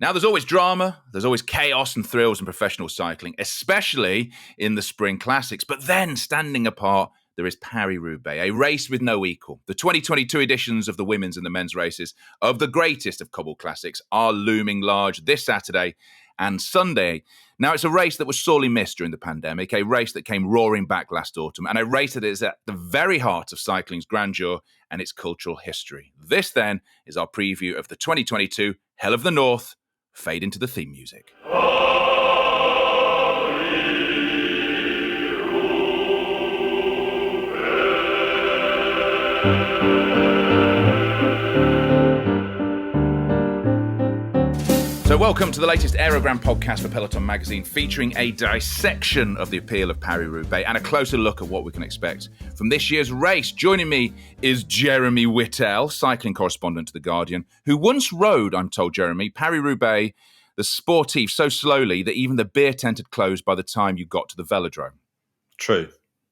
Now, there's always drama, there's always chaos and thrills in professional cycling, especially in the spring classics. But then, standing apart, there is Paris-Roubaix, a race with no equal. The 2022 editions of the women's and the men's races of the greatest of cobble classics are looming large this Saturday and Sunday. Now, it's a race that was sorely missed during the pandemic, a race that came roaring back last autumn, and a race that is at the very heart of cycling's grandeur and its cultural history. This, then, is our preview of the 2022 Hell of the North. Fade into the theme music. So welcome to the latest Aérogramme podcast for Peloton magazine, featuring a dissection of the appeal of Paris-Roubaix and a closer look at what we can expect from this year's race. Joining me is Jeremy Whittle, cycling correspondent to The Guardian, who once rode, I'm told, Jeremy, Paris-Roubaix, the sportive, so slowly that even the beer tent had closed by the time you got to the velodrome. True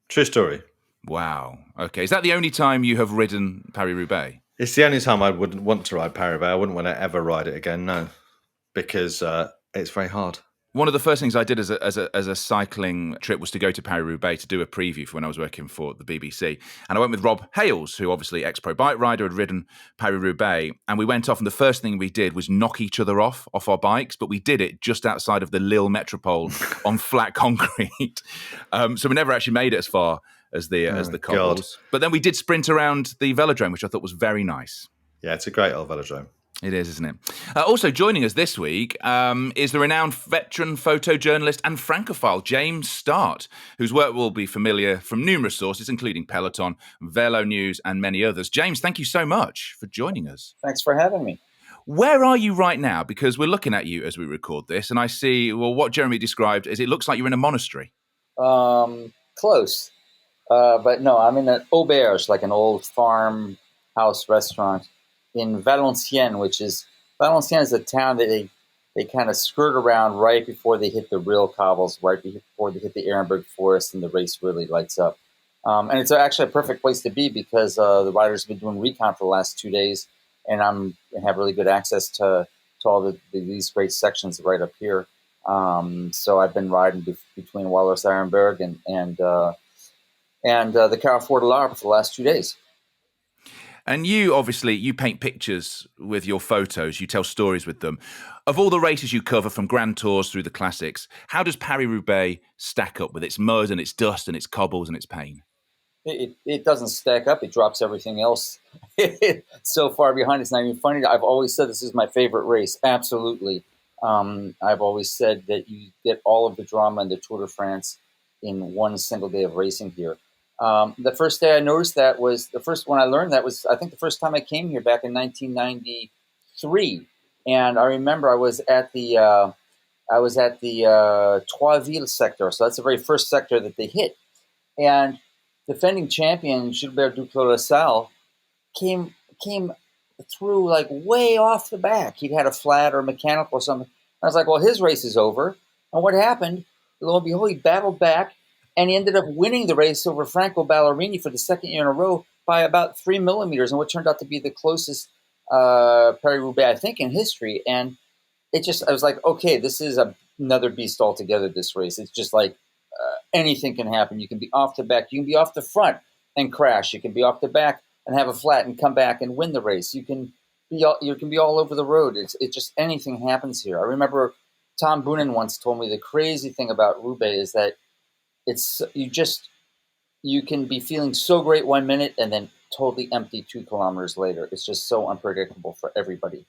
story. Wow. Okay. Is that the only time you have ridden Paris-Roubaix? It's the only time I wouldn't want to ride Paris-Roubaix. I wouldn't want to ever ride it again, no, because it's very hard. One of the first things I did as a cycling trip was to go to Paris-Roubaix to do a preview for when I was working for the BBC. And I went with Rob Hales, who obviously ex-pro bike rider, had ridden Paris-Roubaix. And we went off, and the first thing we did was knock each other off our bikes. But we did it just outside of the Lille Metropole on flat concrete. So we never actually made it as far as the cobbles. God. But then we did sprint around the velodrome, which I thought was very nice. Yeah, it's a great old velodrome. It is, isn't it? Also joining us this week is the renowned veteran photojournalist and francophile James Startt, whose work will be familiar from numerous sources, including Peloton, Velo News, and many others. James, thank you so much for joining us. Thanks for having me. Where are you right now? Because we're looking at you as we record this, and I see, well, what Jeremy described is it looks like you're in a monastery. Close. But no, I'm in an auberge, like an old farmhouse restaurant in Valenciennes, Valenciennes is a town that they kind of skirt around right before they hit the real cobbles, right before they hit the Ehrenberg Forest, and the race really lights up. And it's actually a perfect place to be because the riders have been doing recon for the last 2 days, and I have really good access to all these great sections right up here. So I've been riding between Waller's Ehrenberg and the Carrefour de l'Arbre for the last 2 days. And you, obviously, you paint pictures with your photos. You tell stories with them. Of all the races you cover, from Grand Tours through the classics, how does Paris-Roubaix stack up with its mud and its dust and its cobbles and its pain? It doesn't stack up. It drops everything else so far behind. It's not even funny. I've always said this is my favorite race. Absolutely. I've always said that you get all of the drama in the Tour de France in one single day of racing here. The first day I noticed that was when I learned that was, I think, the first time I came here back in 1993. And I remember I was at the Trois-Villes sector. So that's the very first sector that they hit. And defending champion Gilbert Duclos-Lassalle came through like way off the back. He'd had a flat or mechanical or something. I was like, well, his race is over. And what happened? Lo and behold, he battled back. And he ended up winning the race over Franco Ballerini for the second year in a row by about 3 millimeters, and what turned out to be the closest Paris-Roubaix, I think, in history. And I was like, okay, this is another beast altogether, this race. It's just like anything can happen. You can be off the back. You can be off the front and crash. You can be off the back and have a flat and come back and win the race. You can be all over the road. It's just anything happens here. I remember Tom Boonen once told me the crazy thing about Roubaix is that you can be feeling so great 1 minute and then totally empty 2 kilometers later. It's just so unpredictable for everybody.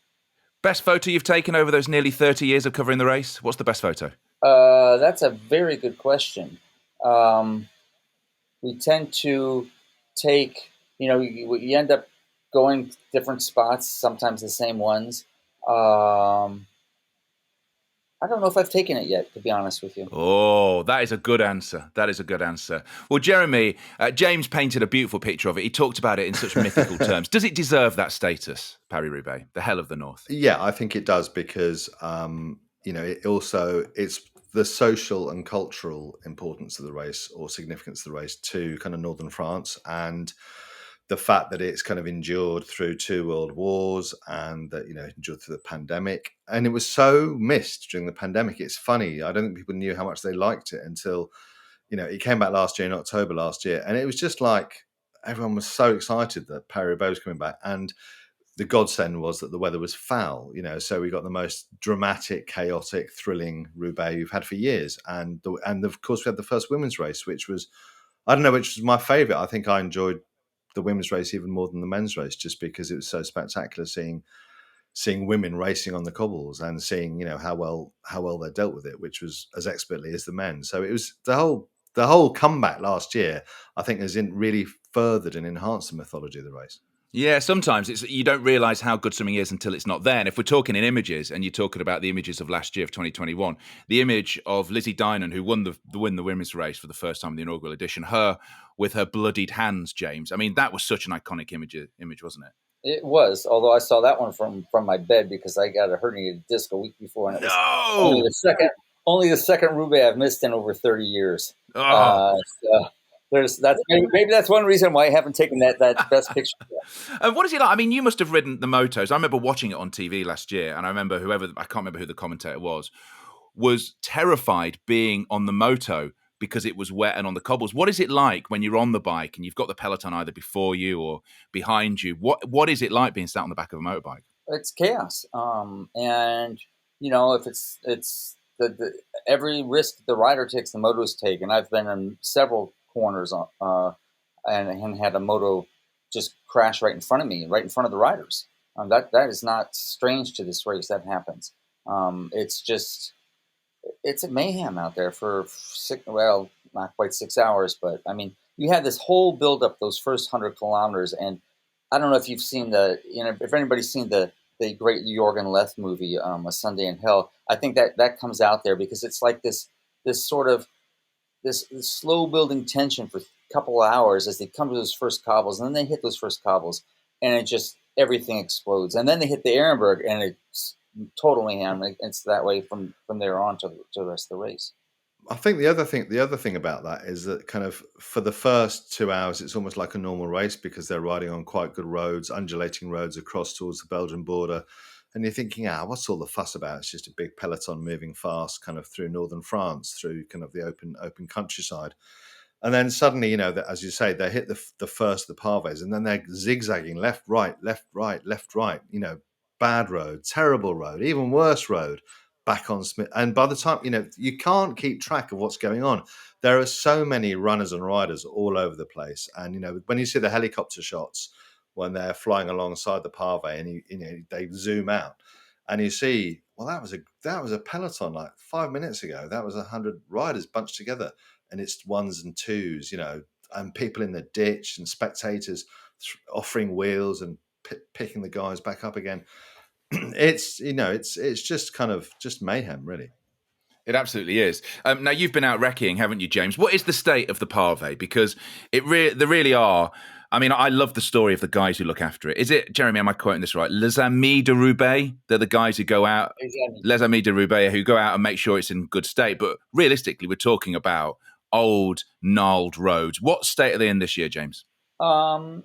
Best photo you've taken over those nearly 30 years of covering the race? What's the best photo? That's a very good question. We tend to take, you end up going different spots, sometimes the same ones. I don't know if I've taken it yet, to be honest with you. Oh, that is a good answer. Well, Jeremy, James painted a beautiful picture of it. He talked about it in such mythical terms. Does it deserve that status, Paris-Roubaix, the Hell of the North? Yeah, I think it does because, it's the social and cultural importance of the race or significance of the race to kind of northern France. And the fact that it's kind of endured through 2 world wars and that, endured through the pandemic. And it was so missed during the pandemic. It's funny. I don't think people knew how much they liked it until, it came back last year in October last year. And it was just like everyone was so excited that Paris-Roubaix was coming back. And the godsend was that the weather was foul, so we got the most dramatic, chaotic, thrilling Roubaix we've had for years. And of course, we had the first women's race, which was, I don't know, which was my favourite. I think I enjoyed the women's race even more than the men's race, just because it was so spectacular seeing women racing on the cobbles and seeing, how well they dealt with it, which was as expertly as the men. So it was the whole comeback last year, I think, has really furthered and enhanced the mythology of the race. Yeah, sometimes you don't realise how good something is until it's not there. And if we're talking in images, and you're talking about the images of last year of 2021, the image of Lizzie Deignan, who won the women's race for the first time in the inaugural edition, her with her bloodied hands, James. I mean, that was such an iconic image, wasn't it? It was, although I saw that one from my bed because I got a herniated disc a week before, and it was only the second Roubaix I've missed in over 30 years. Oh. Maybe that's one reason why I haven't taken that best picture yet. And what is it like? I mean, you must have ridden the motos. I remember watching it on TV last year, and I remember I can't remember who the commentator was terrified being on the moto because it was wet and on the cobbles. What is it like when you're on the bike and you've got the peloton either before you or behind you? What is it like being sat on the back of a motorbike? It's chaos, and if it's every risk the rider takes, the motos take, and I've been in several corners and had a moto just crash right in front of me, right in front of the riders. That is not strange to this race. That happens. It's a mayhem out there for not quite 6 hours, but I mean, you had this whole buildup those first 100 kilometers, and I don't know if you've seen if anybody's seen the great Jorgen Leth movie, A Sunday in Hell. I think that comes out there because it's like this sort of this slow building tension for a couple of hours as they come to those first cobbles, and then they hit those first cobbles, and it just everything explodes, and then they hit the Aérogramme, and it's total mayhem. It's that way from there on to the rest of the race. I think the other thing about that is that kind of for the first 2 hours, it's almost like a normal race because they're riding on quite good roads, undulating roads across towards the Belgian border. And you're thinking, what's all the fuss about? It's just a big peloton moving fast kind of through northern France, through kind of the open countryside. And then suddenly, as you say, they hit the first of the paves, and then they're zigzagging left, right, left, right, left, right, bad road, terrible road, even worse road, back on Smith. And by the time, you can't keep track of what's going on. There are so many runners and riders all over the place. And, when you see the helicopter shots, when they're flying alongside the pave and they zoom out and you see, well, that was a peloton like 5 minutes ago. That was 100 riders bunched together, and it's ones and twos, and people in the ditch and spectators offering wheels and picking the guys back up again. It's just kind of just mayhem, really. It absolutely is. Now, you've been out recceing, haven't you, James? What is the state of the pavé? Because there really are. I mean, I love the story of the guys who look after it. Is it, Jeremy, am I quoting this right? Les Amis de Roubaix? They're the guys who go out, Les Amis de Roubaix, who go out and make sure it's in good state. But realistically, we're talking about old, gnarled roads. What state are they in this year, James? About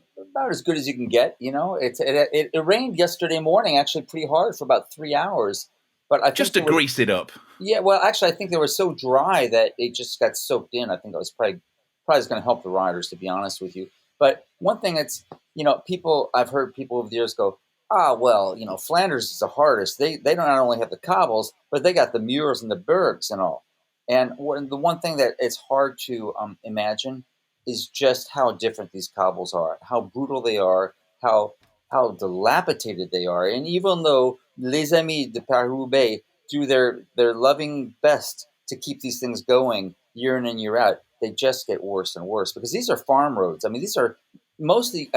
as good as you can get. It rained yesterday morning, actually pretty hard for about 3 hours. But I think just to grease it up. Yeah, well, actually, I think they were so dry that it just got soaked in. I think it was probably going to help the riders, to be honest with you. But one thing that's, I've heard people over the years go, Flanders is the hardest. They don't not only have the cobbles, but they got the muurs and the bergs and all. And the one thing that it's hard to imagine is just how different these cobbles are, how brutal they are, how dilapidated they are. And even though Les Amis de Paris-Roubaix do their loving best to keep these things going year in and year out, they just get worse and worse because these are farm roads. I mean, these are mostly,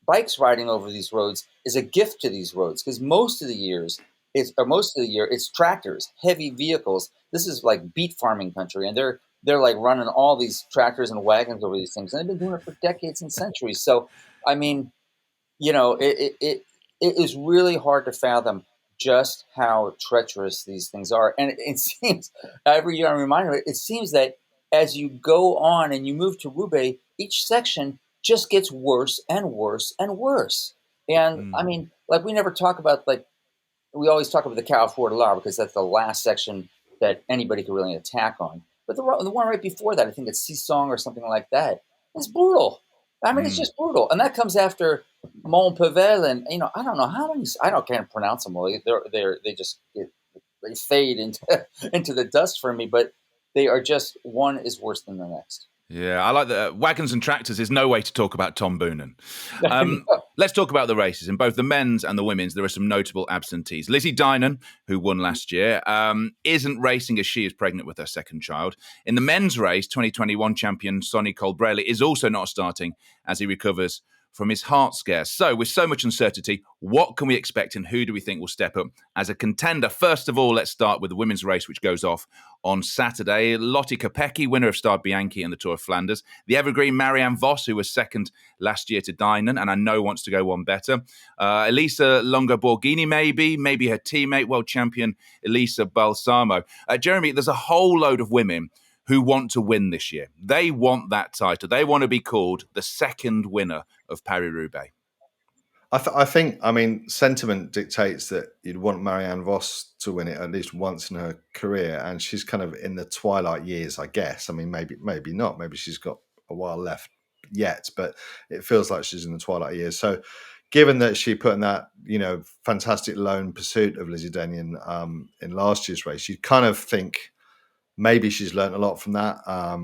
bikes riding over these roads is a gift to these roads because most of the year it's tractors, heavy vehicles. This is like beet farming country, and they're like running all these tractors and wagons over these things, and they've been doing it for decades and centuries. So, I mean, it is really hard to fathom just how treacherous these things are. And it seems, every year I'm reminded of it, it seems that as you go on and you move to Roubaix, each section just gets worse and worse and worse. And I mean, like we never talk about we always talk about the Carrefour de l'Arbre because that's the last section that anybody can really attack on. But the one right before that, I think it's Sisong or something like that, it's brutal. I mean, it's just brutal. And that comes after Montpevel and, I don't know how many, can't pronounce them all. They just they fade into, into the dust for me, but they are just, one is worse than the next. Yeah, I like that. Wagons and Tractors is no way to talk about Tom Boonen. Let's talk about the races. In both the men's and the women's, there are some notable absentees. Lizzie Deignan, who won last year, isn't racing as she is pregnant with her second child. In the men's race, 2021 champion Sonny Colbrelli is also not starting as he recovers from his heart scare. So, with so much uncertainty, what can we expect and who do we think will step up as a contender? First of all, let's start with the women's race, which goes off on Saturday. Lotte Kopecky, winner of Star Bianchi and the Tour of Flanders. The evergreen Marianne Vos, who was second last year to Deignan, and I know wants to go one better. Elisa Longo-Borghini, maybe her teammate, world champion Elisa Balsamo. Jeremy, there's a whole load of women who want to win this year. They want that title. They want to be called the second winner of Paris-Roubaix. I think, sentiment dictates that you'd want Marianne Vos to win it at least once in her career, and she's kind of in the twilight years, I guess. I mean, maybe not. Maybe she's got a while left yet, but it feels like she's in the twilight years. So, given that she put in that, fantastic lone pursuit of Lizzie Deignan in last year's race, you'd kind of think maybe she's learned a lot from that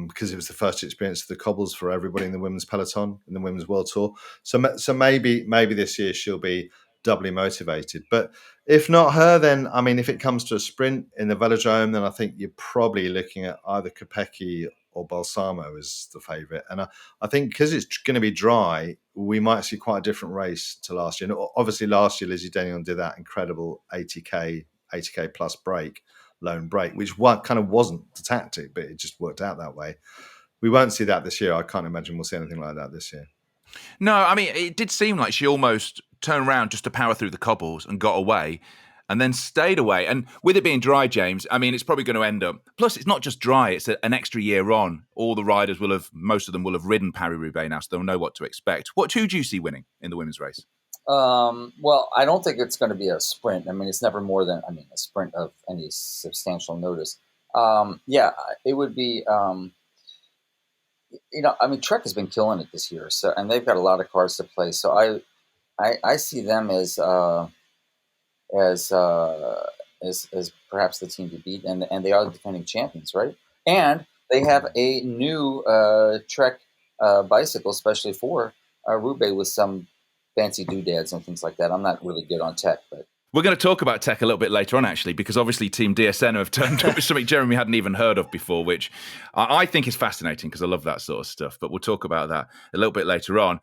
because it was the first experience of the cobbles for everybody in the women's peloton, in the women's world tour. So maybe this year she'll be doubly motivated. But if not her, then, if it comes to a sprint in the velodrome, then I think you're probably looking at either Kopecky or Balsamo as the favourite. And I think because it's going to be dry, we might see quite a different race to last year. And obviously last year, Lizzie Deignan did that incredible 80k plus lone break, which kind of wasn't the tactic, but it just worked out that way. We won't see that this year. I can't imagine we'll see anything like that this year. No, it did seem like she almost turned around just to power through the cobbles and got away and then stayed away. And with it being dry, James, it's probably going to end up... Plus, it's not just dry, it's an extra year on. All the riders most of them will have ridden Paris-Roubaix now, so they'll know what to expect. Who do you see winning in the women's race? Well, I don't think it's going to be a sprint. It's never more than, a sprint of any substantial notice. It would be, Trek has been killing it this year. So, and they've got a lot of cards to play. So I see them as perhaps the team to beat, and they are the defending champions, right? And they have a new Trek bicycle, especially for Roubaix, with some fancy doodads and things like that. I'm not really good on tech, but we're going to talk about tech a little bit later on, actually, because obviously Team DSN have turned up with something Jeremy hadn't even heard of before, which I think is fascinating because I love that sort of stuff. But we'll talk about that a little bit later on.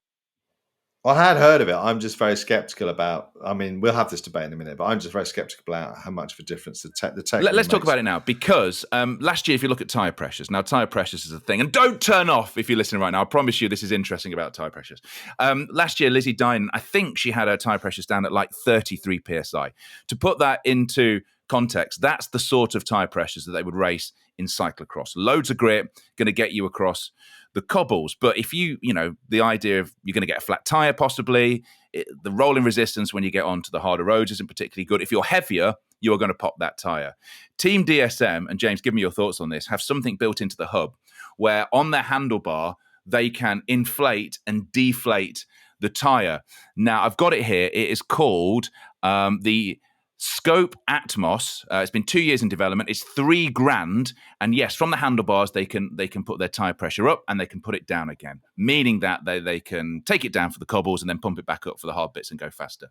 I had heard of it. I'm just very skeptical about. We'll have this debate in a minute, but I'm just very skeptical about how much of a difference the tech. Let's talk about it now, because last year, if you look at Tyre Pressures, now Tyre Pressures is a thing, and don't turn off if you're listening right now. I promise you, this is interesting about Tyre Pressures. Last year, Lizzie Deignan, I think she had her Tyre Pressures down at like 33 psi. To put that into context, that's the sort of Tyre Pressures that they would race in cyclocross. Loads of grip, going to get you across the cobbles. But if the idea of you're going to get a flat tire, possibly, the rolling resistance when you get onto the harder roads isn't particularly good. If you're heavier, you're going to pop that tire. Team DSM, and James, give me your thoughts on this, have something built into the hub where on their handlebar, they can inflate and deflate the tire. Now, I've got it here. It is called the Scope Atmos. It's been 2 years in development. It's $3,000, and yes, from the handlebars they can put their tire pressure up and they can put it down again, meaning that they can take it down for the cobbles and then pump it back up for the hard bits and go faster.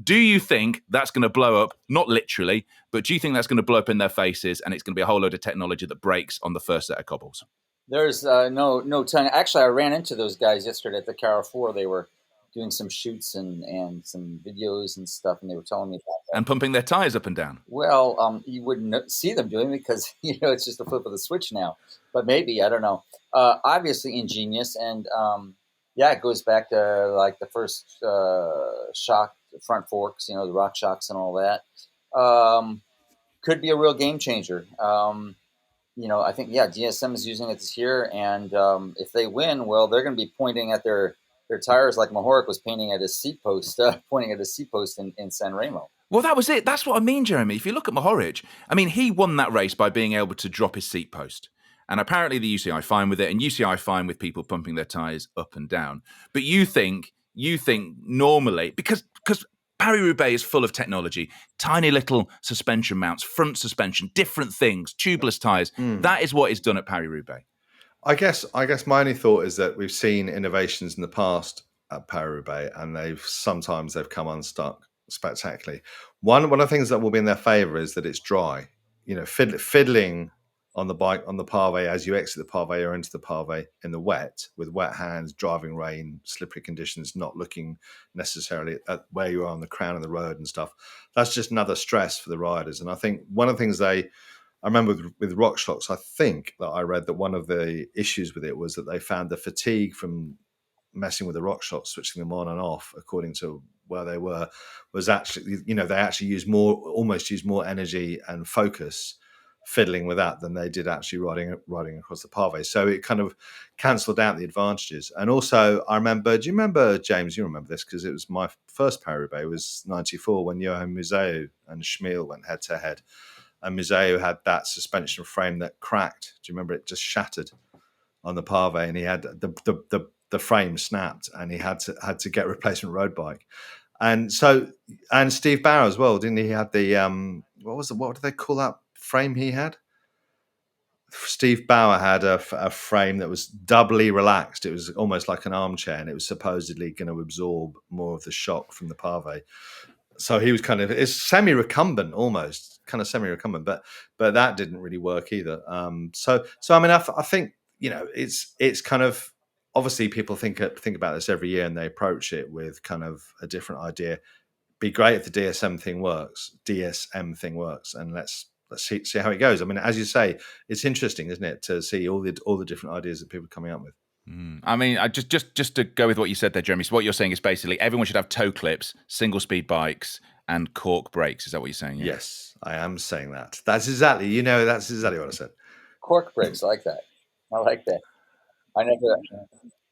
Do you think that's going to blow up? Not literally, but do you think that's going to blow up in their faces and it's going to be a whole load of technology that breaks on the first set of cobbles? There's no tongue. Actually, I ran into those guys yesterday at the Carrefour. They were doing some shoots and some videos and stuff, and they were telling me about that. And pumping their tires up and down. Well, you wouldn't see them doing it because, it's just a flip of the switch now. But maybe, I don't know. Obviously ingenious, and it goes back to like the first shock, front forks, the rock shocks and all that. Could be a real game changer. I think, DSM is using it this year, and if they win, well, they're going to be pointing at their their tires, like Mahoric was painting at his seat post, pointing at his seat post in San Remo. Well, that was it. That's what I mean, Jeremy. If you look at Mahoric, I mean, he won that race by being able to drop his seat post. And apparently the UCI fine with it, and UCI fine with people pumping their tyres up and down. But you think normally, because Paris-Roubaix is full of technology, tiny little suspension mounts, front suspension, different things, tubeless tyres. That is what is done at Paris-Roubaix. I guess my only thought is that we've seen innovations in the past at Paris-Roubaix, and sometimes they've come unstuck spectacularly. One of the things that will be in their favour is that it's dry. You know, fiddling on the bike on the pavé as you exit the pavé or into the pavé in the wet with wet hands, driving rain, slippery conditions, not looking necessarily at where you are on the crown of the road and stuff. That's just another stress for the riders. And I think one of the things I remember with RockShox, I think that I read that one of the issues with it was that they found the fatigue from messing with the RockShox, switching them on and off according to where they were, was actually, you know, they actually almost used more energy and focus fiddling with that than they did actually riding across the pavé. So it kind of cancelled out the advantages. And also, I remember, do you remember, James, you remember this because it was my first Paris-Roubaix, was 94 when Johan Museeuw and Schmiel went head to head. And Museeuw had that suspension frame that cracked. Do you remember? It just shattered on the pavé, and he had the frame snapped, and he had to get a replacement road bike. And Steve Bauer as well, didn't he? He had the what do they call that frame he had? Steve Bauer had a frame that was doubly relaxed. It was almost like an armchair, and it was supposedly going to absorb more of the shock from the pavé. So he was it's semi-recumbent almost, kind of semi-recumbent, but that didn't really work either. So I mean, I think, you know, it's kind of, obviously people think about this every year and they approach it with kind of a different idea. Be great if the DSM thing works, and let's see how it goes. I mean, as you say, it's interesting, isn't it, to see all the different ideas that people are coming up with. I mean, just to go with what you said there, Jeremy. So what you're saying is basically everyone should have toe clips, single speed bikes, and cork brakes. Is that what you're saying? Yeah? Yes, I am saying that. That's exactly what I said. Cork brakes, I like that. I never.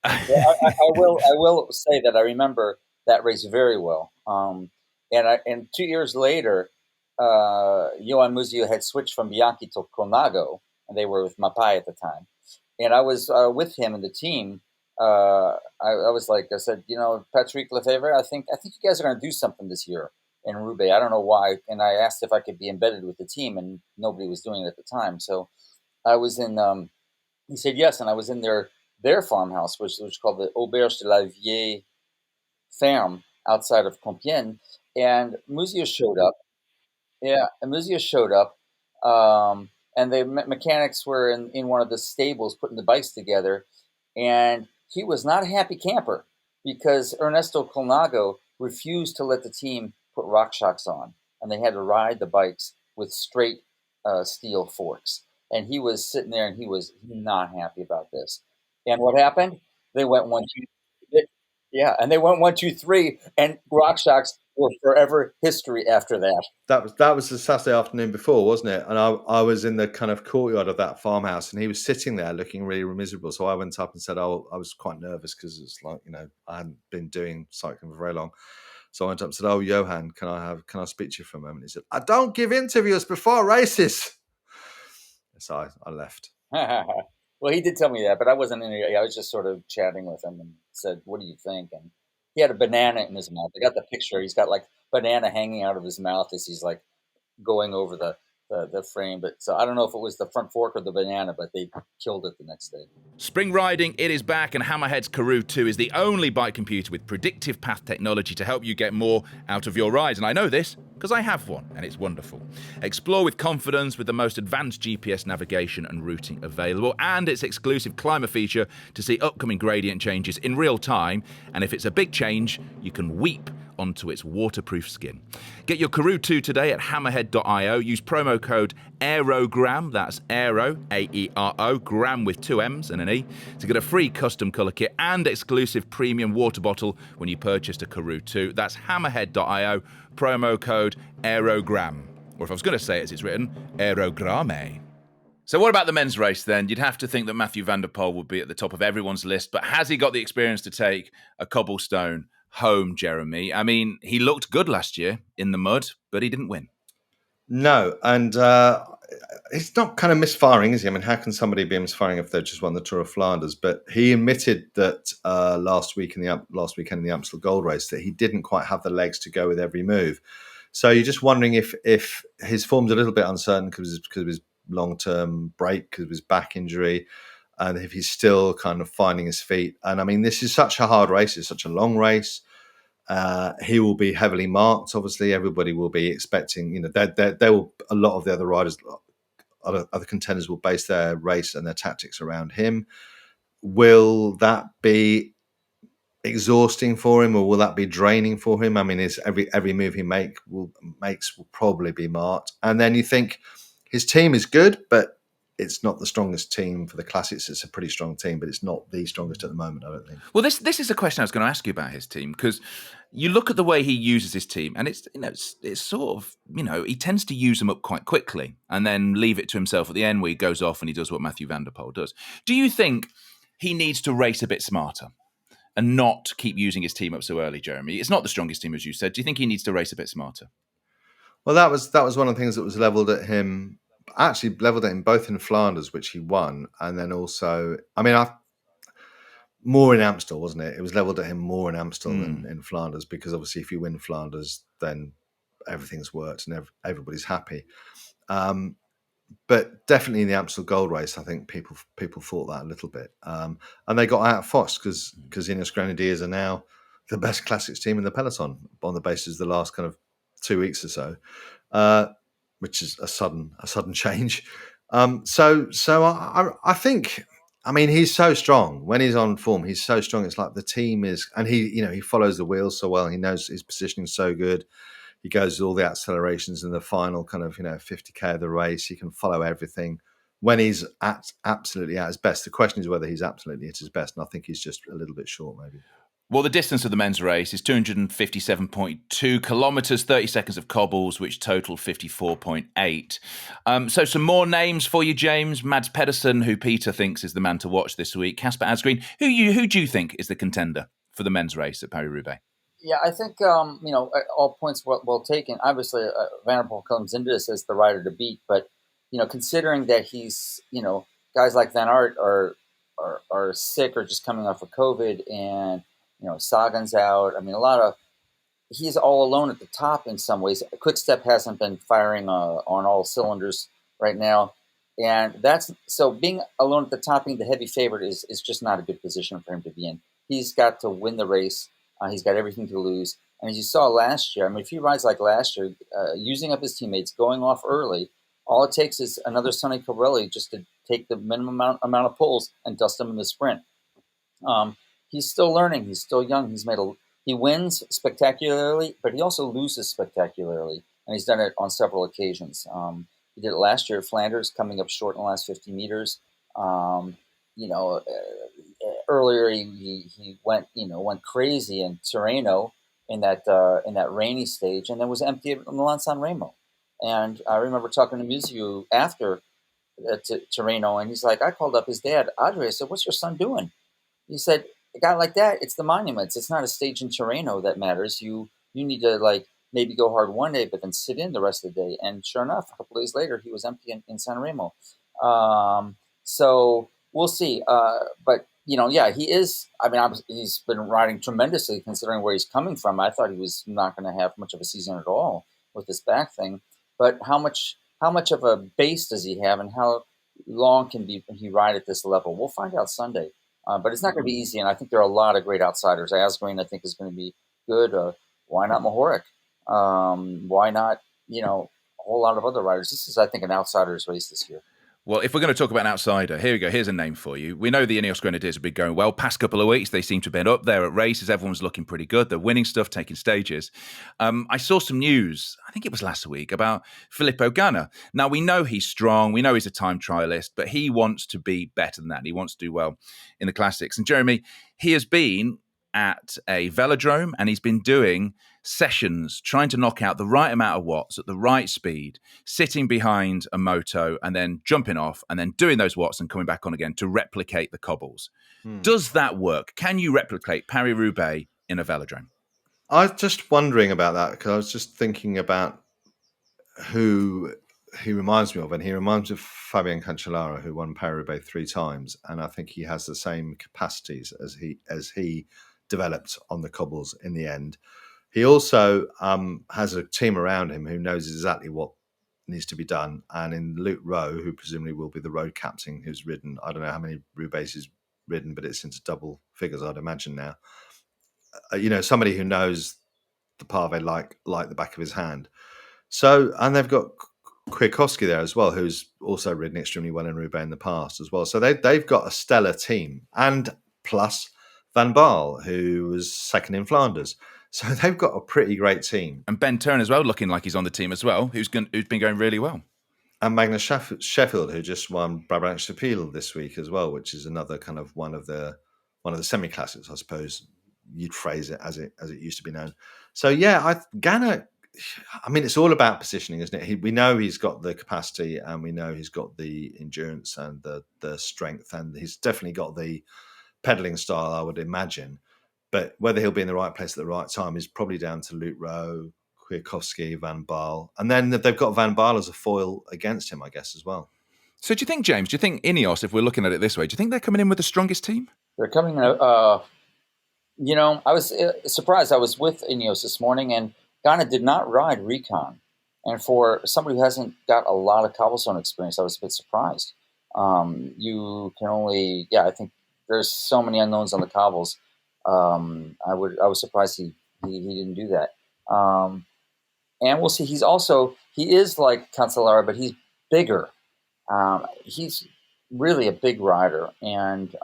I will say that I remember that race very well. And 2 years later, Johan Museeuw had switched from Bianchi to Colnago, and they were with Mapai at the time. And I was with him and the team. I said, you know, Patrick Lefevre, I think you guys are going to do something this year in Roubaix. I don't know why. And I asked if I could be embedded with the team, and nobody was doing it at the time. So I was in. He said yes, and I was in their farmhouse, which was called the Auberge de la Vieille Ferme outside of Compiègne. And Museeuw showed up. Yeah, and Museeuw showed up. And the mechanics were in one of the stables putting the bikes together. And he was not a happy camper because Ernesto Colnago refused to let the team put RockShox on. And they had to ride the bikes with straight steel forks. And he was sitting there and he was not happy about this. And what happened? They went 1, 2, and they went 1, 2, 3, and RockShox were forever history after that. That was the Saturday afternoon before, wasn't it? And I was in the kind of courtyard of that farmhouse, and he was sitting there looking really miserable. So I went up and said, "Oh, I was quite nervous because it's like, you know, I hadn't been doing cycling for very long." So I went up and said, "Oh, Johan, can I speak to you for a moment?" He said, "I don't give interviews before races." So I left. Well, he did tell me that, but I wasn't in it. I was just sort of chatting with him and said, "What do you think?" And he had a banana in his mouth. I got the picture. He's got like banana hanging out of his mouth as he's like going over the frame. But so I don't know if it was the front fork or the banana, but they killed it the next day. Spring riding, it is back, and Hammerhead's Karoo 2 is the only bike computer with predictive path technology to help you get more out of your rides. And I know this because I have one, and it's wonderful. Explore with confidence with the most advanced GPS navigation and routing available, and its exclusive climber feature to see upcoming gradient changes in real time. And if it's a big change, you can weep onto its waterproof skin. Get your Karoo 2 today at hammerhead.io. Use promo code Aérogramme, that's Aero, A-E-R-O, Gram with 2 M's and an E, to get a free custom colour kit and exclusive premium water bottle when you purchase a Karoo 2. That's hammerhead.io, promo code Aérogramme. Or if I was going to say it as it's written, Aérogramme. So what about the men's race then? You'd have to think that Mathieu van der Poel would be at the top of everyone's list, but has he got the experience to take a cobblestone home, Jeremy? I mean, he looked good last year in the mud, but he didn't win. No, and he's not kind of misfiring, is he? I mean, how can somebody be misfiring if they just won the Tour of Flanders? But he admitted that last weekend in the Amstel Gold Race that he didn't quite have the legs to go with every move. So you're just wondering if his form's a little bit uncertain because of his long-term break, because of his back injury, and if he's still kind of finding his feet. And I mean, this is such a hard race; it's such a long race. He will be heavily marked. Obviously, everybody will be expecting. There will a lot of the other riders, other contenders will base their race and their tactics around him. Will that be exhausting for him, or will that be draining for him? I mean, is every move he makes will probably be marked. And then you think his team is good, but it's not the strongest team for the classics. It's a pretty strong team, but it's not the strongest at the moment, I don't think. Well, this is a question I was going to ask you about his team, because you look at the way he uses his team, and it's sort of, he tends to use them up quite quickly and then leave it to himself at the end where he goes off and he does what Mathieu van der Poel does. Do you think he needs to race a bit smarter and not keep using his team up so early, Jeremy? It's not the strongest team, as you said. Do you think he needs to race a bit smarter? Well, that was one of the things that was levelled at him. Actually, levelled at him both in Flanders, which he won, and then also, more in Amstel, wasn't it? It was levelled at him more in Amstel than in Flanders, because obviously, if you win Flanders, then everything's worked and everybody's happy. But definitely in the Amstel Gold Race, I think people thought that a little bit, and they got out fast because Ineos Grenadiers are now the best classics team in the peloton on the basis of the last kind of 2 weeks or so, which is a sudden change. So I think, I mean, he's so strong when he's on form. He's so strong. It's like the team is, and he follows the wheels so well. He knows his positioning so good. He goes with all the accelerations in the final kind of 50k of the race. He can follow everything when he's absolutely at his best. The question is whether he's absolutely at his best, and I think he's just a little bit short, maybe. Well, the distance of the men's race is 257.2 kilometres, 30 seconds of cobbles, which total 54.8. So some more names for you, James. Mads Pedersen, who Peter thinks is the man to watch this week. Casper Asgreen. Who do you think is the contender for the men's race at Paris-Roubaix? Yeah, I think, all points well taken. Obviously, Van der Poel comes into this as the rider to beat, but, considering that he's, guys like Van Aert are sick or just coming off of COVID, and, Sagan's out. I mean, he's all alone at the top in some ways. Quick-Step hasn't been firing on all cylinders right now. And so being alone at the top, being the heavy favorite is just not a good position for him to be in. He's got to win the race. He's got everything to lose. And as you saw last year, I mean, if he rides like last year, using up his teammates, going off early, all it takes is another Sonny Colbrelli just to take the minimum amount of pulls and dust him in the sprint. He's still learning. He's still young. He wins spectacularly, but he also loses spectacularly. And he's done it on several occasions. He did it last year at Flanders, coming up short in the last 50 meters. Earlier he went crazy in Tirreno in that rainy stage, and then was empty at Milan San Remo. And I remember talking to Musiu after Tirreno, and he's like, I called up his dad, Audrey. I said, "What's your son doing?" He said, "A guy like that, it's the monuments. It's not a stage in Tirreno that matters. You need to maybe go hard one day, but then sit in the rest of the day." And sure enough, a couple of days later, he was empty in San Remo. So we'll see. But he is. I mean, he's been riding tremendously considering where he's coming from. I thought he was not going to have much of a season at all with this back thing. But how much of a base does he have, and how long can he ride at this level? We'll find out Sunday. But it's not going to be easy, and I think there are a lot of great outsiders. Asgreen, I think, is going to be good. Why not Mohoric? Why not, a whole lot of other riders? This is, I think, an outsider's race this year. Well, if we're going to talk about an outsider, here we go. Here's a name for you. We know the Ineos Grenadiers have been going well. Past couple of weeks, they seem to have been up there at races. Everyone's looking pretty good. They're winning stuff, taking stages. I saw some news, I think it was last week, about Filippo Ganna. Now, we know he's strong. We know he's a time trialist, but he wants to be better than that. He wants to do well in the classics. And Jeremy, he has been at a velodrome, and he's been doing sessions trying to knock out the right amount of watts at the right speed, sitting behind a moto and then jumping off and then doing those watts and coming back on again to replicate the cobbles. Does that work? Can you replicate Paris-Roubaix in a velodrome? I was just wondering about that because I was just thinking about who he reminds me of, and he reminds me of Fabian Cancellara, who won Paris-Roubaix 3 times, and I think he has the same capacities as he developed on the cobbles in the end. He also has a team around him who knows exactly what needs to be done, and in Luke Rowe, who presumably will be the road captain, who's ridden, I don't know how many Roubaix he's ridden, but it's into double figures, I'd imagine now. Somebody who knows the Pavé like the back of his hand. So, and they've got Kwiatkowski there as well, who's also ridden extremely well in Roubaix in the past as well. So they've got a stellar team, and plus Van Baarle, who was second in Flanders. So they've got a pretty great team. And Ben Turn as well, looking like he's on the team as well, who's been going really well. And Magnus Sheffield, who just won Brabant this week as well, which is another kind of one of the semi-classics, I suppose you'd phrase it as it used to be known. So yeah, Ganna. I mean, it's all about positioning, isn't it? We know he's got the capacity, and we know he's got the endurance and the strength, and he's definitely got the pedaling style, I would imagine. But whether he'll be in the right place at the right time is probably down to Luke Rowe, Kwiatkowski, Van Baarle. And then they've got Van Baarle as a foil against him, I guess, as well. So do you think, James, Ineos, if we're looking at it this way, do you think they're coming in with the strongest team? They're coming in, I was surprised. I was with Ineos this morning, and Ganna did not ride recon. And for somebody who hasn't got a lot of cobblestone experience, I was a bit surprised. You can only, I think there's so many unknowns on the cobbles. I was surprised he didn't do that. And we'll see. He is like Cancellara, but he's bigger. He's really a big rider, and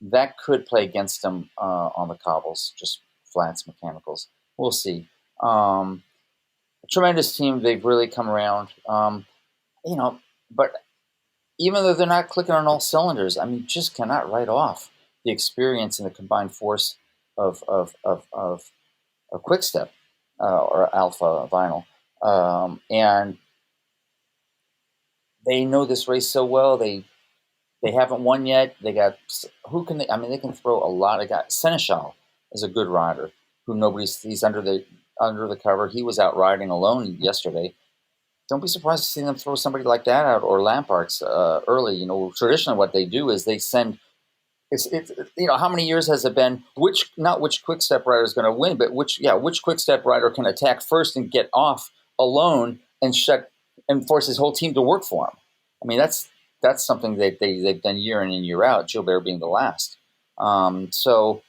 that could play against him on the cobbles, just flats, mechanicals. We'll see. A tremendous team. They've really come around. But even though they're not clicking on all cylinders, I mean, just cannot write off the experience and the combined force of Quick Step or Alpha Vinyl, and they know this race so well. They haven't won yet. They got they can throw a lot of guys. Seneschal is a good rider who nobody sees under the cover. He was out riding alone yesterday. Don't be surprised to see them throw somebody like that out, or Lamparts early. Traditionally what they do is they send. It's how many years has it been? Not which quick step rider is going to win, but which quick step rider can attack first and get off alone and force his whole team to work for him. I mean, that's something that they've done year in and year out, Gilbert being the last. So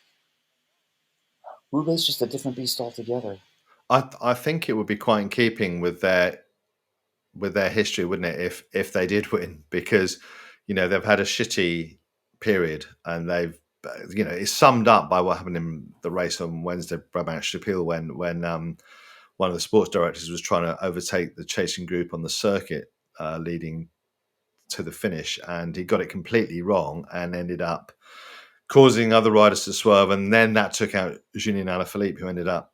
Roubaix is just a different beast altogether. I think it would be quite in keeping with their history, wouldn't it, if they did win, because they've had a shitty period, and they've it's summed up by what happened in the race on Wednesday, Brabant-Chapelle, when one of the sports directors was trying to overtake the chasing group on the circuit leading to the finish, and he got it completely wrong and ended up causing other riders to swerve, and then that took out Julien Alaphilippe, who ended up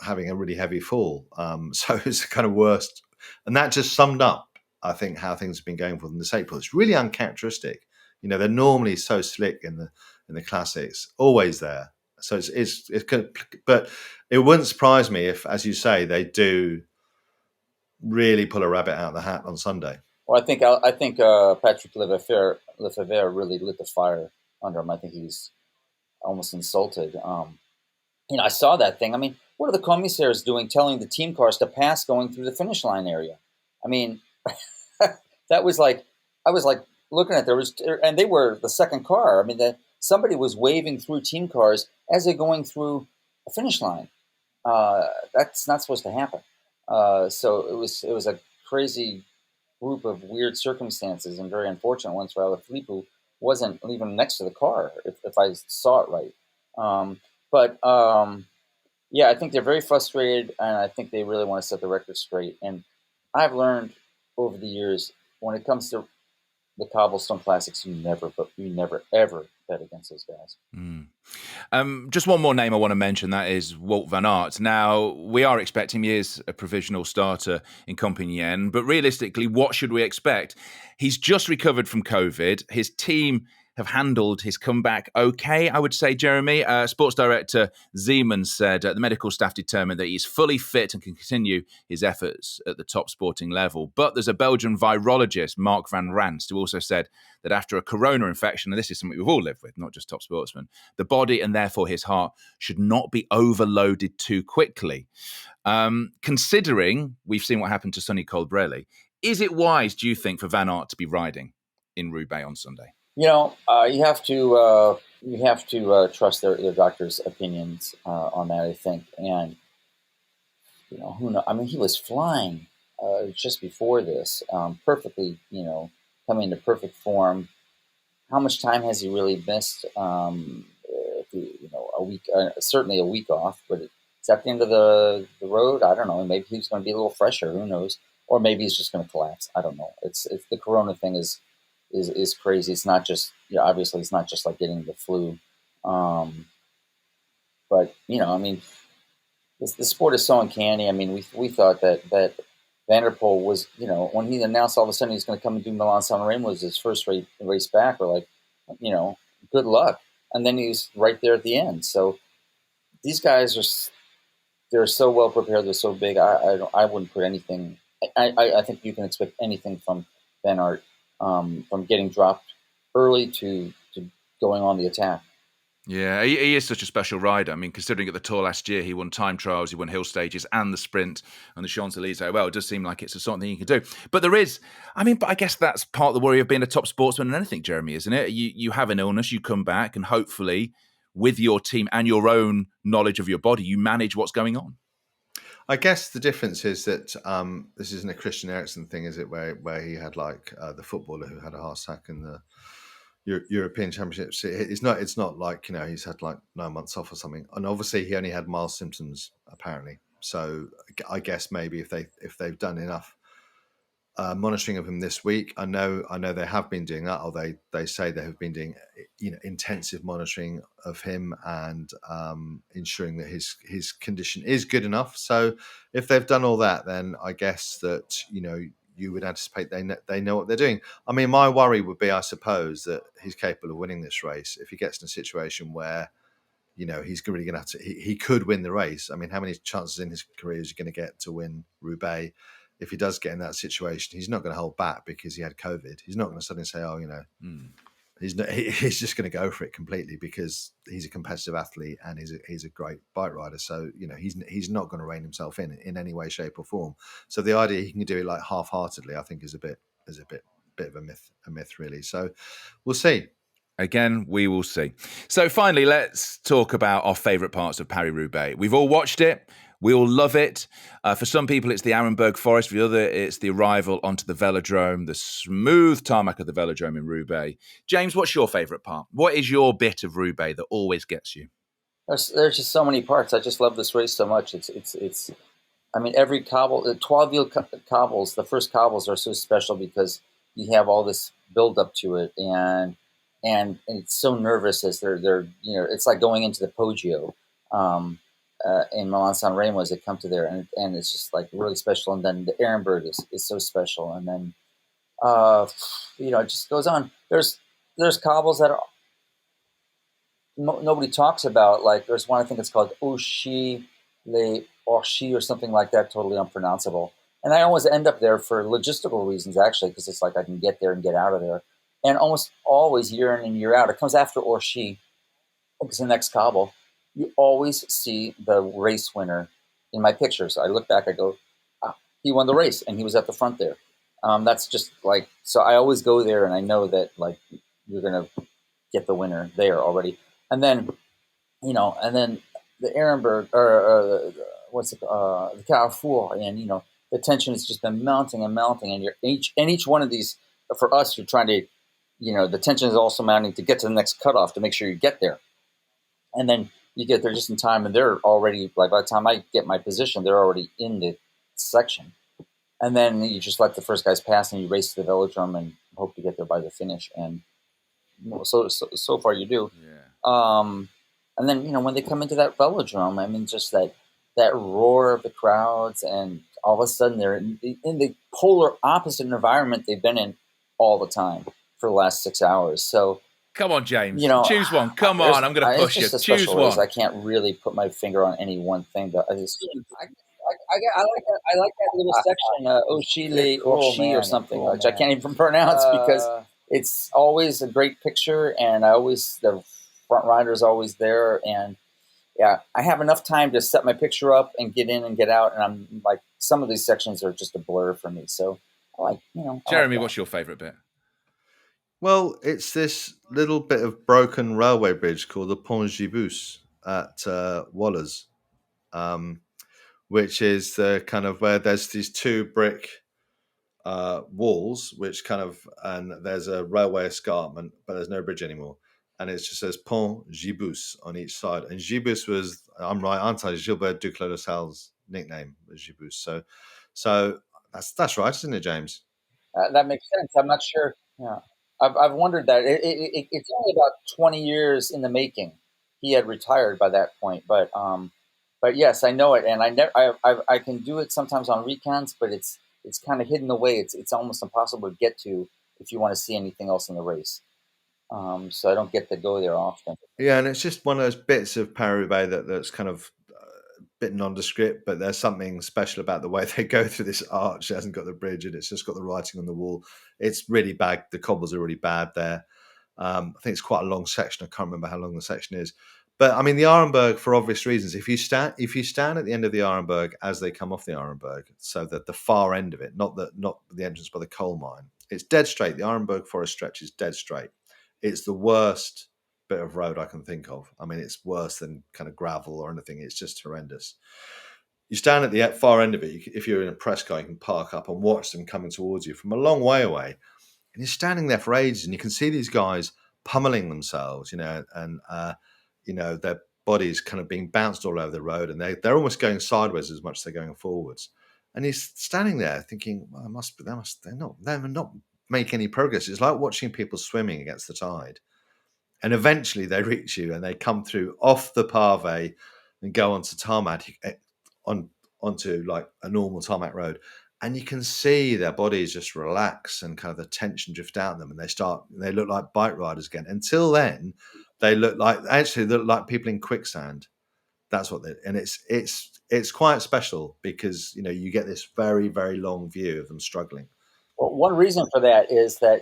having a really heavy fall. So it's the kind of worst, and that just summed up, I think, how things have been going for them this April. It's really uncharacteristic. They're normally so slick in the classics, always there. So it's good, but it wouldn't surprise me if, as you say, they do really pull a rabbit out of the hat on Sunday. Well, I think Patrick Lefevere really lit the fire under him. I think he's almost insulted. I saw that thing. I mean, what are the commissaires doing, telling the team cars to pass going through the finish line area? I mean, that was like, I was like looking at and they were the second car. I mean, somebody was waving through team cars as they're going through a finish line. That's not supposed to happen. So it was a crazy group of weird circumstances and very unfortunate ones for Alaphilippe, who wasn't even next to the car, if I saw it right. I think they're very frustrated, and I think they really want to set the record straight. And I've learned over the years, when it comes to the cobblestone classics, you never ever bet bet against those guys. Just one more name I want to mention, that is Wout van Aert. Now, we are expecting him. He is a provisional starter in Compiègne, but realistically, what should we expect? He's just recovered from COVID. His team have handled his comeback okay, I would say, Jeremy. Sports director Zeeman said the medical staff determined that he's fully fit and can continue his efforts at the top sporting level. But there's a Belgian virologist, Mark van Ranst, who also said that after a corona infection, and this is something we've all lived with, not just top sportsmen, the body and therefore his heart should not be overloaded too quickly. Considering we've seen what happened to Sonny Colbrelli, is it wise, do you think, for Van Aert to be riding in Roubaix on Sunday? You have to trust their doctor's opinions on that, I think. And who knows? I mean, he was flying just before this, perfectly. Coming into perfect form. How much time has he really missed? A week, certainly a week off. But it's at the end of the road. I don't know. Maybe he's going to be a little fresher. Who knows? Or maybe he's just going to collapse. I don't know. It's the corona thing is crazy. It's not just obviously it's not just like getting the flu, but I mean, the sport is so uncanny. I mean, we thought that Van der Poel was when he announced all of a sudden he's going to come and do Milan-San Remo was his first race back. We're like, good luck, and then he's right there at the end. So these guys they're so well prepared. They're so big. I wouldn't put anything. I think you can expect anything from Van Aert. From getting dropped early to going on the attack. Yeah, he is such a special rider. I mean, considering at the Tour last year, he won time trials, he won hill stages and the sprint and the Champs-Élysées. Well, it does seem like it's the sort of thing he can do. But there is, but I guess that's part of the worry of being a top sportsman and anything, Jeremy, isn't it? You have an illness, you come back, and hopefully with your team and your own knowledge of your body, you manage what's going on. I guess the difference is that this isn't a Christian Eriksen thing, is it? Where he had the footballer who had a heart attack in the European Championships. It's not like he's had 9 months off or something. And obviously he only had mild symptoms apparently. So I guess maybe if they've done enough monitoring of him this week, I know they have been doing that, or they say they have been doing intensive monitoring of him and ensuring that his condition is good enough. So if they've done all that, then I guess that you would anticipate they know what they're doing. I mean, my worry would be, I suppose, that he's capable of winning this race if he gets in a situation where he's really going to have to. He could win the race. I mean, how many chances in his career is he going to get to win Roubaix? If he does get in that situation, he's not going to hold back because he had COVID. He's not going to suddenly say, he's just going to go for it completely because he's a competitive athlete and he's a great bike rider. So, he's not going to rein himself in any way, shape or form. So the idea he can do it half-heartedly, I think is a bit of a myth really. So we'll see. Again, we will see. So finally, let's talk about our favourite parts of Paris-Roubaix. We've all watched it. We all love it. For some people, it's the Aérogramme Forest. For the other, it's the arrival onto the velodrome, the smooth tarmac of the velodrome in Roubaix. James, what's your favourite part? What is your bit of Roubaix that always gets you? There's just so many parts. I just love this race so much. It's. I mean, every cobble, the 12-wheel cobbles, the first cobbles are so special because you have all this build up to it, and it's so nervous as they're it's like going into the Poggio. In Milan-San Remo as they come to there, and it's just like really special. And then the Aérogramme is so special. And then, it just goes on. There's cobbles that nobody talks about. Like there's one, I think it's called Ouchy Les Orchy or something like that, totally unpronounceable. And I always end up there for logistical reasons, actually, because it's like I can get there and get out of there. And almost always year in and year out, it comes after Orchy, it's the next cobble. You always see the race winner in my pictures. I look back, I go, he won the race, and he was at the front there. That's just like, so I always go there, and I know that like you're gonna get the winner there already. And then, and then the Ehrenberg or the Carrefour, and the tension has just been mounting and mounting, and each one of these for us, you're trying to, the tension is also mounting to get to the next cutoff to make sure you get there, and then you get there just in time, and they're already, like, by the time I get my position, they're already in the section. And then you just let the first guys pass, and you race to the velodrome and hope to get there by the finish. And So far you do. Yeah. And then when they come into that velodrome, I mean, just that roar of the crowds, and all of a sudden they're in the polar opposite environment they've been in all the time for the last 6 hours. So Come on, James. Choose one. Come there's on. I'm going to it's push you. just a Choose special race. one. I can't really put my finger on any one thing, but I like that little section, Oshile Orshi or something, which I can't even pronounce because it's always a great picture, and the front rider's always there, and yeah, I have enough time to set my picture up and get in and get out, and I'm like, some of these sections are just a blur for me. So I like, Jeremy, what's your favourite bit? Well, it's this little bit of broken railway bridge called the Ponzi Boost at Wallers, which is the kind of where there's these two brick walls, which and there's a railway escarpment, but there's no bridge anymore. And it just says Pont Gibus on each side. And Gibus was, I'm right, aren't I? Gilbert Duclos de Sal's nickname was Gibus. So that's right, isn't it, James? That makes sense. I'm not sure. Yeah, I've wondered that. It's only about 20 years in the making. He had retired by that point, but yes, I know it, and I can do it sometimes on recons, but it's kind of hidden away. It's almost impossible to get to if you want to see anything else in the race. So I don't get to go there often. Yeah, and it's just one of those bits of Paris-Roubaix that's kind of a bit nondescript, but there's something special about the way they go through this arch. It hasn't got the bridge, and it's just got the writing on the wall. It's really bad. The cobbles are really bad there. I think it's quite a long section. I can't remember how long the section is. But I mean, the Aérogramme, for obvious reasons, if you stand at the end of the Aérogramme as they come off the Aérogramme, so that the far end of it, not the entrance by the coal mine, it's dead straight. The Aérogramme forest stretch is dead straight. It's the worst bit of road I can think of. I mean, it's worse than kind of gravel or anything. It's just horrendous. You stand at the far end of it. If you're in a press car, you can park up and watch them coming towards you from a long way away. And you're standing there for ages, and you can see these guys pummeling themselves, and their bodies kind of being bounced all over the road, and they're almost going sideways as much as they're going forwards. And he's standing there thinking, well, they're not making any progress. It's like watching people swimming against the tide. And eventually they reach you, and they come through off the pave and go onto tarmac, onto like a normal tarmac road. And you can see their bodies just relax and kind of the tension drift out of them, and they look like bike riders again. Until then, they look like people in quicksand. That's what and it's quite special because you get this very, very long view of them struggling. Well, one reason for that is that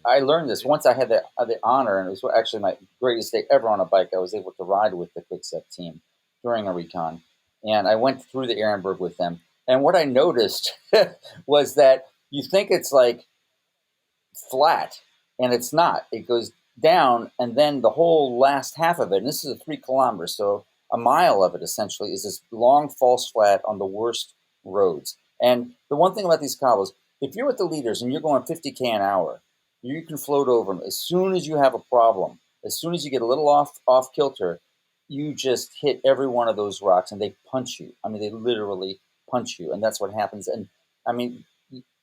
I learned this once. I had the honor, and it was actually my greatest day ever on a bike. I was able to ride with the Quickstep team during a recon, and I went through the Ehrenberg with them. And what I noticed was that you think it's like flat, and it's not. It goes down, and then the whole last half of it, and this is a 3 kilometers, so a mile of it essentially is this long false flat on the worst roads. And the one thing about these cobbles, if you're with the leaders and you're going 50K an hour, you can float over them. As soon as you have a problem, as soon as you get a little off kilter, you just hit every one of those rocks, and they punch you. I mean, they literally punch you, and that's what happens. And I mean,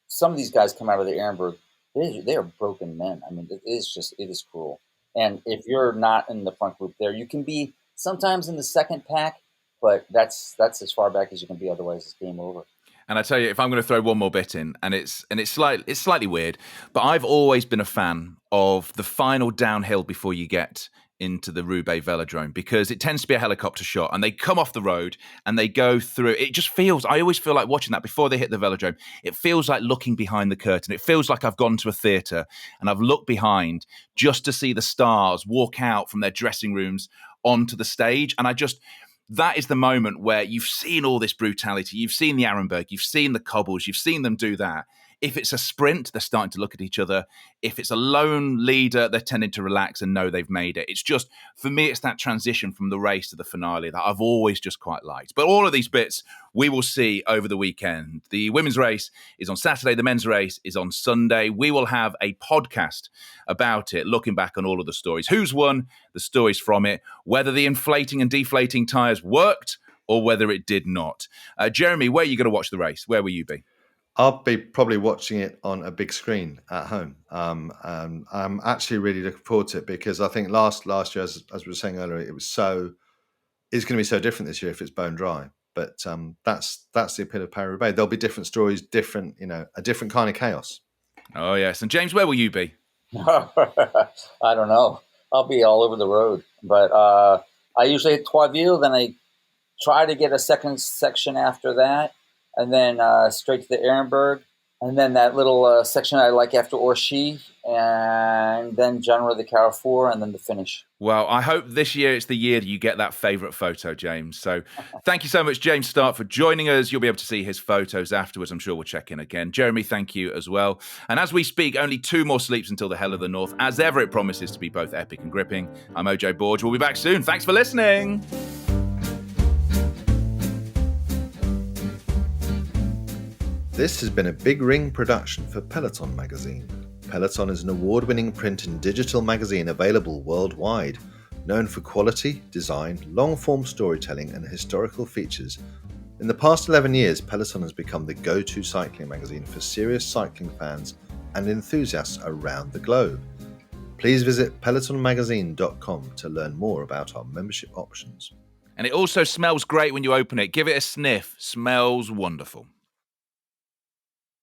some of these guys come out of the Ehrenberg, they are broken men. I mean, it is cruel. And if you're not in the front group there, you can be sometimes in the second pack, but that's as far back as you can be. Otherwise, it's game over. And I tell you, if I'm going to throw one more bit in, and it's slightly weird, but I've always been a fan of the final downhill before you get into the Roubaix velodrome, because it tends to be a helicopter shot, and they come off the road and they go through. It just feels, I always feel like watching that before they hit the velodrome. It feels like looking behind the curtain. It feels like I've gone to a theatre and I've looked behind just to see the stars walk out from their dressing rooms onto the stage. And that is the moment where you've seen all this brutality. You've seen the Arenberg, you've seen the cobbles, you've seen them do that. If it's a sprint, they're starting to look at each other. If it's a lone leader, they're tending to relax and know they've made it. It's just, for me, it's that transition from the race to the finale that I've always just quite liked. But all of these bits we will see over the weekend. The women's race is on Saturday. The men's race is on Sunday. We will have a podcast about it, looking back on all of the stories. Who's won, the stories from it, whether the inflating and deflating tyres worked or whether it did not. Jeremy, where are you going to watch the race? Where will you be? I'll be probably watching it on a big screen at home. I'm actually really looking forward to it because I think last year, as we were saying earlier, it's going to be so different this year if it's bone dry. But that's the appeal of Paris-Roubaix. There'll be different stories, different, a different kind of chaos. Oh, yes. And James, where will you be? I don't know. I'll be all over the road. But I usually hit Troisville, then I try to get a second section after that, and then straight to the Ehrenberg, and then that little section I like after Orchy, and then generally the Carrefour, and then the finish. Well, I hope this year it's the year that you get that favourite photo, James. So thank you so much, James Startt, for joining us. You'll be able to see his photos afterwards. I'm sure we'll check in again. Jeremy, thank you as well. And as we speak, only 2 more sleeps until the Hell of the North. As ever, it promises to be both epic and gripping. I'm OJ Borg. We'll be back soon. Thanks for listening. This has been a Big Ring production for Peloton magazine. Peloton is an award-winning print and digital magazine available worldwide, known for quality, design, long-form storytelling and historical features. In the past 11 years, Peloton has become the go-to cycling magazine for serious cycling fans and enthusiasts around the globe. Please visit pelotonmagazine.com to learn more about our membership options. And it also smells great when you open it. Give it a sniff. Smells wonderful.